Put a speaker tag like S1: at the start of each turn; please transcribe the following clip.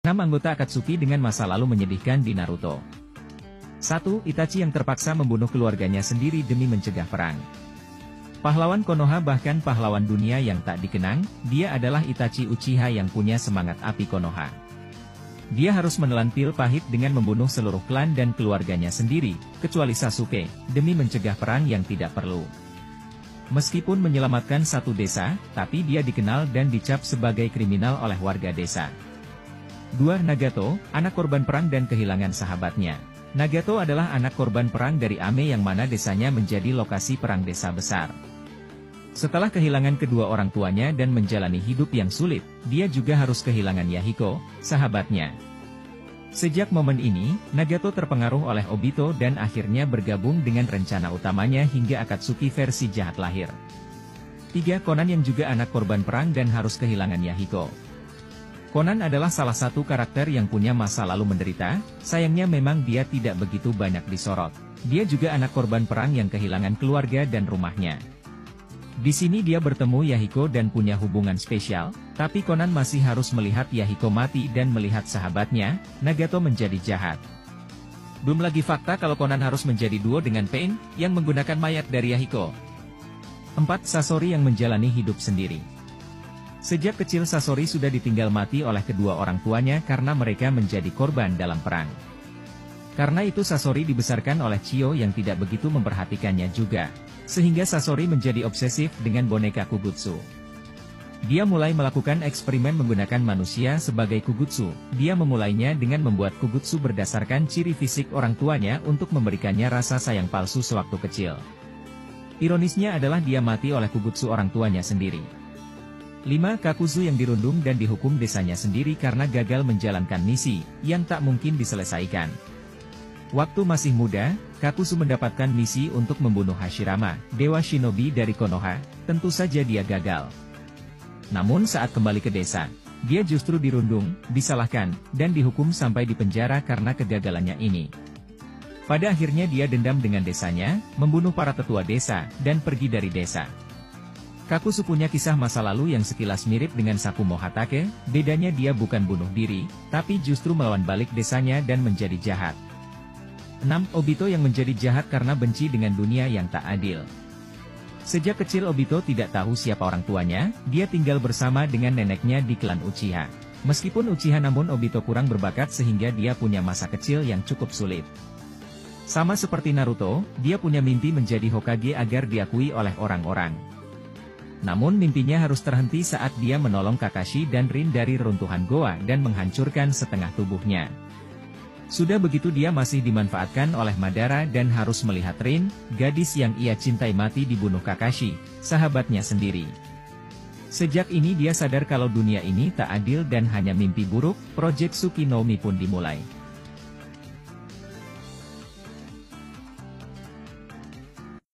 S1: 6 anggota Akatsuki dengan masa lalu menyedihkan di Naruto. 1. Itachi yang terpaksa membunuh keluarganya sendiri demi mencegah perang. Pahlawan Konoha, bahkan pahlawan dunia yang tak dikenang, dia adalah Itachi Uchiha yang punya semangat api Konoha. Dia harus menelan pil pahit dengan membunuh seluruh klan dan keluarganya sendiri, kecuali Sasuke, demi mencegah perang yang tidak perlu. Meskipun menyelamatkan satu desa, tapi dia dikenal dan dicap sebagai kriminal oleh warga desa. 2. Nagato, anak korban perang dan kehilangan sahabatnya. Nagato adalah anak korban perang dari Ame yang mana desanya menjadi lokasi perang desa besar. Setelah kehilangan kedua orang tuanya dan menjalani hidup yang sulit, dia juga harus kehilangan Yahiko, sahabatnya. Sejak momen ini, Nagato terpengaruh oleh Obito dan akhirnya bergabung dengan rencana utamanya hingga Akatsuki versi jahat lahir. 3. Conan yang juga anak korban perang dan harus kehilangan Yahiko. Conan adalah salah satu karakter yang punya masa lalu menderita, sayangnya memang dia tidak begitu banyak disorot. Dia juga anak korban perang yang kehilangan keluarga dan rumahnya. Di sini dia bertemu Yahiko dan punya hubungan spesial, tapi Conan masih harus melihat Yahiko mati dan melihat sahabatnya, Nagato menjadi jahat. Belum lagi fakta kalau Conan harus menjadi duo dengan Pain, yang menggunakan mayat dari Yahiko. 4. Sasori yang menjalani hidup sendiri. Sejak kecil Sasori sudah ditinggal mati oleh kedua orang tuanya karena mereka menjadi korban dalam perang. Karena itu Sasori dibesarkan oleh Chiyo yang tidak begitu memperhatikannya juga. Sehingga Sasori menjadi obsesif dengan boneka Kugutsu. Dia mulai melakukan eksperimen menggunakan manusia sebagai Kugutsu. Dia memulainya dengan membuat Kugutsu berdasarkan ciri fisik orang tuanya untuk memberikannya rasa sayang palsu sewaktu kecil. Ironisnya adalah dia mati oleh Kugutsu orang tuanya sendiri. 5. Kakuzu yang dirundung dan dihukum desanya sendiri karena gagal menjalankan misi, yang tak mungkin diselesaikan. Waktu masih muda, Kakuzu mendapatkan misi untuk membunuh Hashirama, dewa shinobi dari Konoha, tentu saja dia gagal. Namun saat kembali ke desa, dia justru dirundung, disalahkan, dan dihukum sampai dipenjara karena kegagalannya ini. Pada akhirnya dia dendam dengan desanya, membunuh para tetua desa, dan pergi dari desa. Kakuzu punya kisah masa lalu yang sekilas mirip dengan Sakumo Hatake, bedanya dia bukan bunuh diri, tapi justru melawan balik desanya dan menjadi jahat. 6. Obito yang menjadi jahat karena benci dengan dunia yang tak adil. Sejak kecil Obito tidak tahu siapa orang tuanya, dia tinggal bersama dengan neneknya di klan Uchiha. Meskipun Uchiha namun Obito kurang berbakat sehingga dia punya masa kecil yang cukup sulit. Sama seperti Naruto, dia punya mimpi menjadi Hokage agar diakui oleh orang-orang. Namun mimpinya harus terhenti saat dia menolong Kakashi dan Rin dari reruntuhan goa dan menghancurkan setengah tubuhnya. Sudah begitu dia masih dimanfaatkan oleh Madara dan harus melihat Rin, gadis yang ia cintai mati dibunuh Kakashi, sahabatnya sendiri. Sejak ini dia sadar kalau dunia ini tak adil dan hanya mimpi buruk, Project Tsuki no Mi pun dimulai.